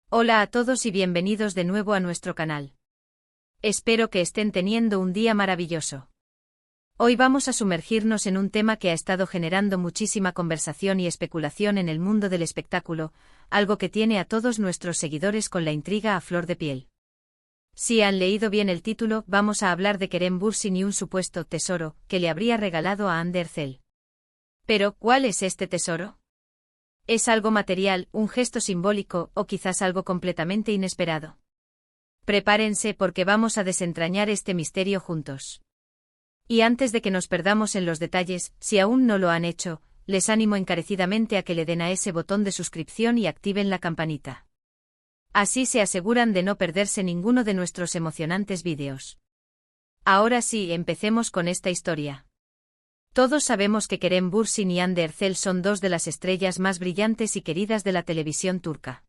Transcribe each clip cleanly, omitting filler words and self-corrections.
Hola a todos y bienvenidos de nuevo a nuestro canal. Espero que estén teniendo un día maravilloso. Hoy vamos a sumergirnos en un tema que ha estado generando muchísima conversación y especulación en el mundo del espectáculo, algo que tiene a todos nuestros seguidores con la intriga a flor de piel. Si han leído bien el título, vamos a hablar de Kerem Bürsin y un supuesto tesoro que le habría regalado a Hande Erçel. Pero, ¿cuál es este tesoro? ¿Es algo material, un gesto simbólico o quizás algo completamente inesperado? Prepárense porque vamos a desentrañar este misterio juntos. Y antes de que nos perdamos en los detalles, si aún no lo han hecho, les animo encarecidamente a que le den a ese botón de suscripción y activen la campanita. Así se aseguran de no perderse ninguno de nuestros emocionantes vídeos. Ahora sí, empecemos con esta historia. Todos sabemos que Kerem Bürsin y Hande Erçel son dos de las estrellas más brillantes y queridas de la televisión turca.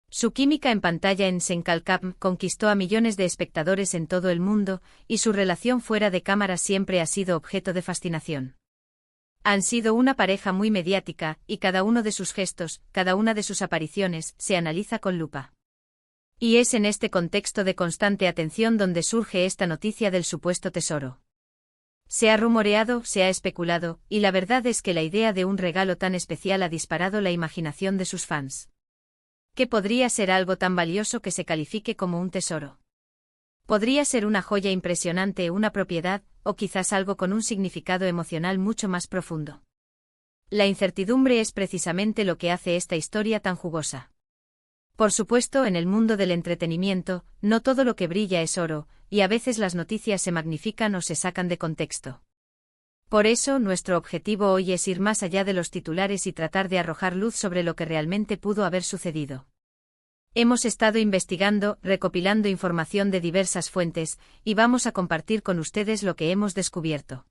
Su química en pantalla en Senkalkam conquistó a millones de espectadores en todo el mundo, y su relación fuera de cámara siempre ha sido objeto de fascinación. Han sido una pareja muy mediática, y cada uno de sus gestos, cada una de sus apariciones, se analiza con lupa. Y es en este contexto de constante atención donde surge esta noticia del supuesto tesoro. Se ha rumoreado, se ha especulado, y la verdad es que la idea de un regalo tan especial ha disparado la imaginación de sus fans. ¿Qué podría ser algo tan valioso que se califique como un tesoro? Podría ser una joya impresionante, una propiedad, o quizás algo con un significado emocional mucho más profundo. La incertidumbre es precisamente lo que hace esta historia tan jugosa. Por supuesto, en el mundo del entretenimiento, no todo lo que brilla es oro, y a veces las noticias se magnifican o se sacan de contexto. Por eso, nuestro objetivo hoy es ir más allá de los titulares y tratar de arrojar luz sobre lo que realmente pudo haber sucedido. Hemos estado investigando, recopilando información de diversas fuentes, y vamos a compartir con ustedes lo que hemos descubierto.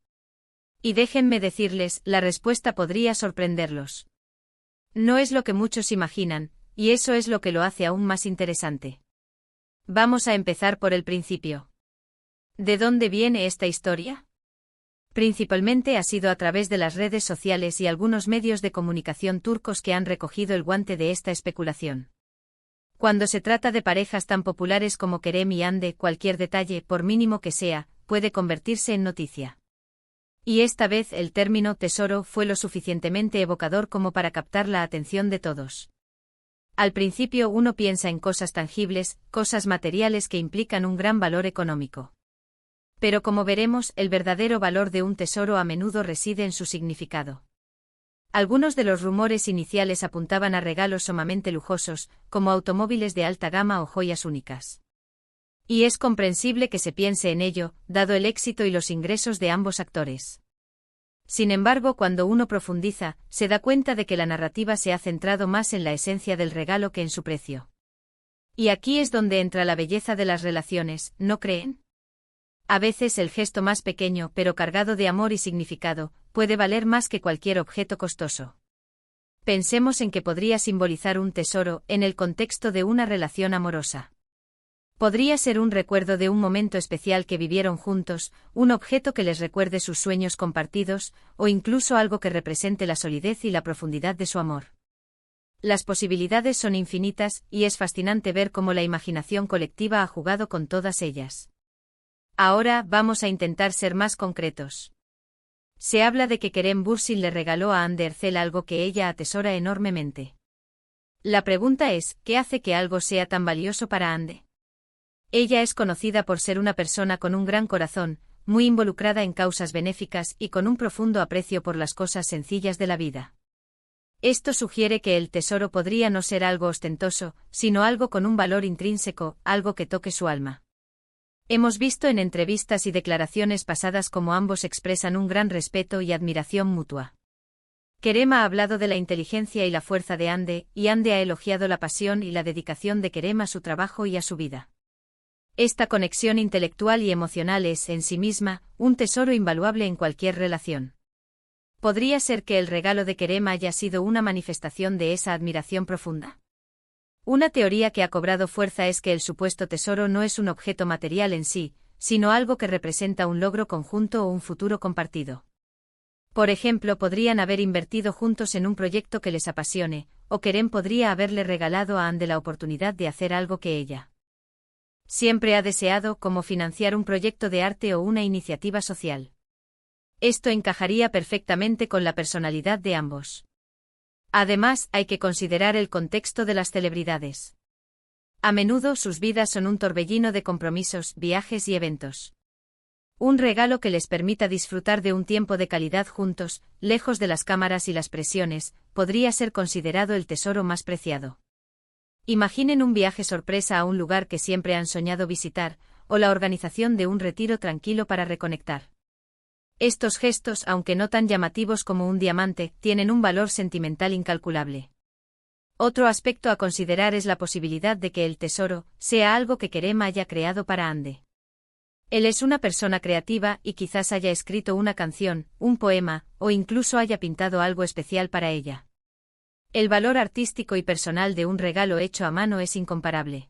Y déjenme decirles, la respuesta podría sorprenderlos. No es lo que muchos imaginan, y eso es lo que lo hace aún más interesante. Vamos a empezar por el principio. ¿De dónde viene esta historia? Principalmente ha sido a través de las redes sociales y algunos medios de comunicación turcos que han recogido el guante de esta especulación. Cuando se trata de parejas tan populares como Kerem y Hande, cualquier detalle, por mínimo que sea, puede convertirse en noticia. Y esta vez el término tesoro fue lo suficientemente evocador como para captar la atención de todos. Al principio uno piensa en cosas tangibles, cosas materiales que implican un gran valor económico. Pero como veremos, el verdadero valor de un tesoro a menudo reside en su significado. Algunos de los rumores iniciales apuntaban a regalos sumamente lujosos, como automóviles de alta gama o joyas únicas. Y es comprensible que se piense en ello, dado el éxito y los ingresos de ambos actores. Sin embargo, cuando uno profundiza, se da cuenta de que la narrativa se ha centrado más en la esencia del regalo que en su precio. Y aquí es donde entra la belleza de las relaciones, ¿no creen? A veces el gesto más pequeño, pero cargado de amor y significado, puede valer más que cualquier objeto costoso. Pensemos en que podría simbolizar un tesoro en el contexto de una relación amorosa. Podría ser un recuerdo de un momento especial que vivieron juntos, un objeto que les recuerde sus sueños compartidos, o incluso algo que represente la solidez y la profundidad de su amor. Las posibilidades son infinitas, y es fascinante ver cómo la imaginación colectiva ha jugado con todas ellas. Ahora vamos a intentar ser más concretos. Se habla de que Kerem Bürsin le regaló a Hande Erçel algo que ella atesora enormemente. La pregunta es, ¿qué hace que algo sea tan valioso para Hande? Ella es conocida por ser una persona con un gran corazón, muy involucrada en causas benéficas y con un profundo aprecio por las cosas sencillas de la vida. Esto sugiere que el tesoro podría no ser algo ostentoso, sino algo con un valor intrínseco, algo que toque su alma. Hemos visto en entrevistas y declaraciones pasadas cómo ambos expresan un gran respeto y admiración mutua. Kerem ha hablado de la inteligencia y la fuerza de Hande, y Hande ha elogiado la pasión y la dedicación de Kerem a su trabajo y a su vida. Esta conexión intelectual y emocional es, en sí misma, un tesoro invaluable en cualquier relación. ¿Podría ser que el regalo de Kerem haya sido una manifestación de esa admiración profunda? Una teoría que ha cobrado fuerza es que el supuesto tesoro no es un objeto material en sí, sino algo que representa un logro conjunto o un futuro compartido. Por ejemplo, podrían haber invertido juntos en un proyecto que les apasione, o Kerem podría haberle regalado a Ande la oportunidad de hacer algo que ella siempre ha deseado, como financiar un proyecto de arte o una iniciativa social. Esto encajaría perfectamente con la personalidad de ambos. Además, hay que considerar el contexto de las celebridades. A menudo sus vidas son un torbellino de compromisos, viajes y eventos. Un regalo que les permita disfrutar de un tiempo de calidad juntos, lejos de las cámaras y las presiones, podría ser considerado el tesoro más preciado. Imaginen un viaje sorpresa a un lugar que siempre han soñado visitar, o la organización de un retiro tranquilo para reconectar. Estos gestos, aunque no tan llamativos como un diamante, tienen un valor sentimental incalculable. Otro aspecto a considerar es la posibilidad de que el tesoro sea algo que Kerem haya creado para Ande. Él es una persona creativa y quizás haya escrito una canción, un poema, o incluso haya pintado algo especial para ella. El valor artístico y personal de un regalo hecho a mano es incomparable.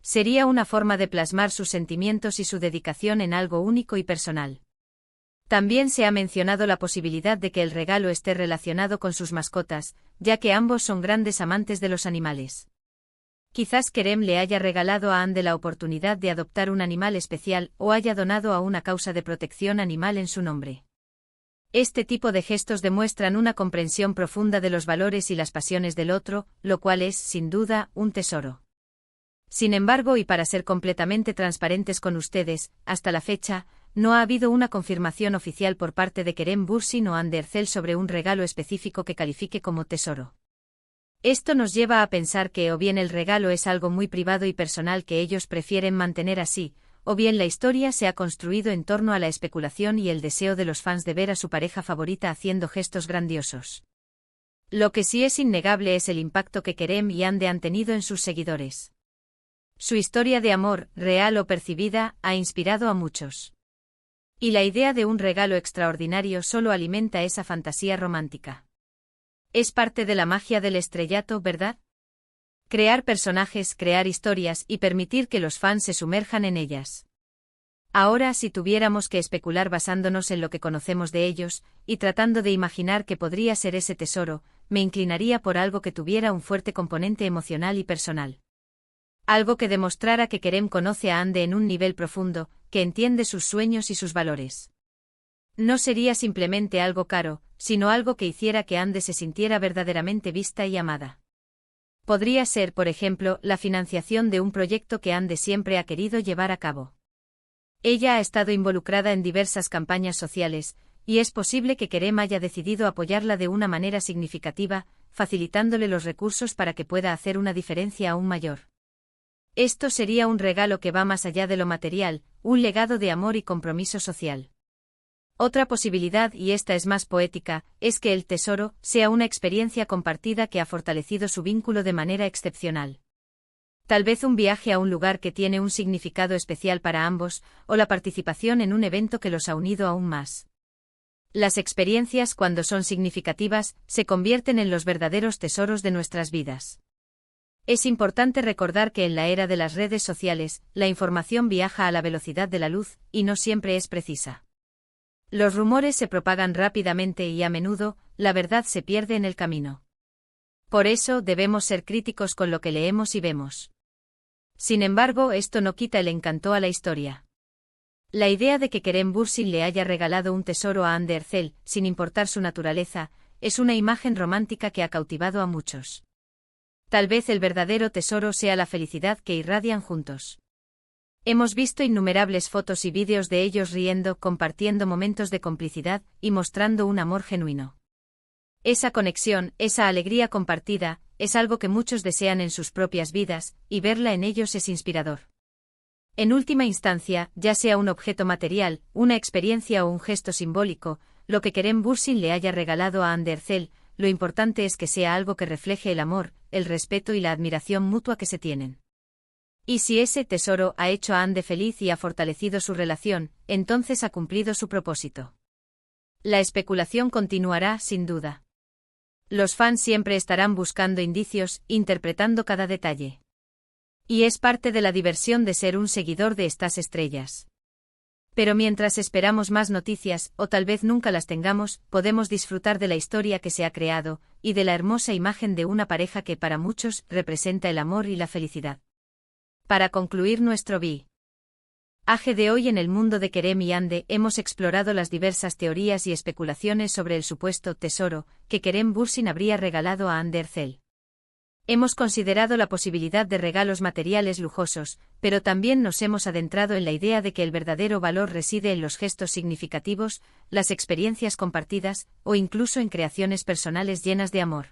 Sería una forma de plasmar sus sentimientos y su dedicación en algo único y personal. También se ha mencionado la posibilidad de que el regalo esté relacionado con sus mascotas, ya que ambos son grandes amantes de los animales. Quizás Kerem le haya regalado a Ande la oportunidad de adoptar un animal especial o haya donado a una causa de protección animal en su nombre. Este tipo de gestos demuestran una comprensión profunda de los valores y las pasiones del otro, lo cual es, sin duda, un tesoro. Sin embargo, y para ser completamente transparentes con ustedes, hasta la fecha, no ha habido una confirmación oficial por parte de Kerem Bürsin o Hande Erçel sobre un regalo específico que califique como tesoro. Esto nos lleva a pensar que o bien el regalo es algo muy privado y personal que ellos prefieren mantener así, o bien la historia se ha construido en torno a la especulación y el deseo de los fans de ver a su pareja favorita haciendo gestos grandiosos. Lo que sí es innegable es el impacto que Kerem y Hande han tenido en sus seguidores. Su historia de amor, real o percibida, ha inspirado a muchos. Y la idea de un regalo extraordinario solo alimenta esa fantasía romántica. Es parte de la magia del estrellato, ¿verdad? Crear personajes, crear historias y permitir que los fans se sumerjan en ellas. Ahora, si tuviéramos que especular basándonos en lo que conocemos de ellos, y tratando de imaginar qué podría ser ese tesoro, me inclinaría por algo que tuviera un fuerte componente emocional y personal. Algo que demostrara que Kerem conoce a Hande en un nivel profundo, que entiende sus sueños y sus valores. No sería simplemente algo caro, sino algo que hiciera que Hande se sintiera verdaderamente vista y amada. Podría ser, por ejemplo, la financiación de un proyecto que Hande siempre ha querido llevar a cabo. Ella ha estado involucrada en diversas campañas sociales, y es posible que Kerem haya decidido apoyarla de una manera significativa, facilitándole los recursos para que pueda hacer una diferencia aún mayor. Esto sería un regalo que va más allá de lo material, un legado de amor y compromiso social. Otra posibilidad, y esta es más poética, es que el tesoro sea una experiencia compartida que ha fortalecido su vínculo de manera excepcional. Tal vez un viaje a un lugar que tiene un significado especial para ambos, o la participación en un evento que los ha unido aún más. Las experiencias, cuando son significativas, se convierten en los verdaderos tesoros de nuestras vidas. Es importante recordar que en la era de las redes sociales, la información viaja a la velocidad de la luz, y no siempre es precisa. Los rumores se propagan rápidamente y a menudo, la verdad se pierde en el camino. Por eso debemos ser críticos con lo que leemos y vemos. Sin embargo, esto no quita el encanto a la historia. La idea de que Kerem Bürsin le haya regalado un tesoro a Hande Erçel, sin importar su naturaleza, es una imagen romántica que ha cautivado a muchos. Tal vez el verdadero tesoro sea la felicidad que irradian juntos. Hemos visto innumerables fotos y vídeos de ellos riendo, compartiendo momentos de complicidad y mostrando un amor genuino. Esa conexión, esa alegría compartida, es algo que muchos desean en sus propias vidas, y verla en ellos es inspirador. En última instancia, ya sea un objeto material, una experiencia o un gesto simbólico, lo que Kerem Bürsin le haya regalado a Hande Erçel, lo importante es que sea algo que refleje el amor, el respeto y la admiración mutua que se tienen. Y si ese tesoro ha hecho a Hande feliz y ha fortalecido su relación, entonces ha cumplido su propósito. La especulación continuará, sin duda. Los fans siempre estarán buscando indicios, interpretando cada detalle. Y es parte de la diversión de ser un seguidor de estas estrellas. Pero mientras esperamos más noticias, o tal vez nunca las tengamos, podemos disfrutar de la historia que se ha creado, y de la hermosa imagen de una pareja que para muchos representa el amor y la felicidad. Para concluir nuestro viaje de hoy en el mundo de Kerem y Ande, hemos explorado las diversas teorías y especulaciones sobre el supuesto tesoro que Kerem Bürsin habría regalado a Hande Erçel. Hemos considerado la posibilidad de regalos materiales lujosos, pero también nos hemos adentrado en la idea de que el verdadero valor reside en los gestos significativos, las experiencias compartidas, o incluso en creaciones personales llenas de amor.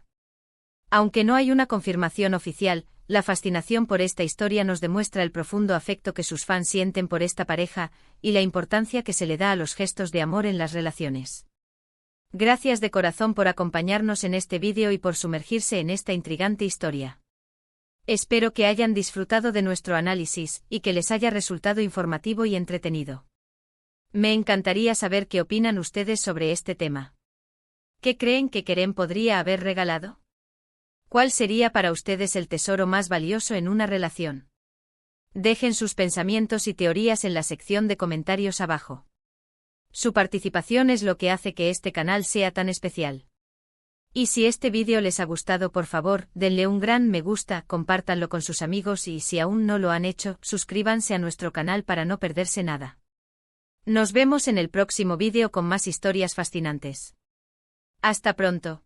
Aunque no hay una confirmación oficial, la fascinación por esta historia nos demuestra el profundo afecto que sus fans sienten por esta pareja, y la importancia que se le da a los gestos de amor en las relaciones. Gracias de corazón por acompañarnos en este vídeo y por sumergirse en esta intrigante historia. Espero que hayan disfrutado de nuestro análisis, y que les haya resultado informativo y entretenido. Me encantaría saber qué opinan ustedes sobre este tema. ¿Qué creen que Kerem podría haber regalado? ¿Cuál sería para ustedes el tesoro más valioso en una relación? Dejen sus pensamientos y teorías en la sección de comentarios abajo. Su participación es lo que hace que este canal sea tan especial. Y si este vídeo les ha gustado, por favor, denle un gran me gusta, compártanlo con sus amigos y si aún no lo han hecho, suscríbanse a nuestro canal para no perderse nada. Nos vemos en el próximo vídeo con más historias fascinantes. Hasta pronto.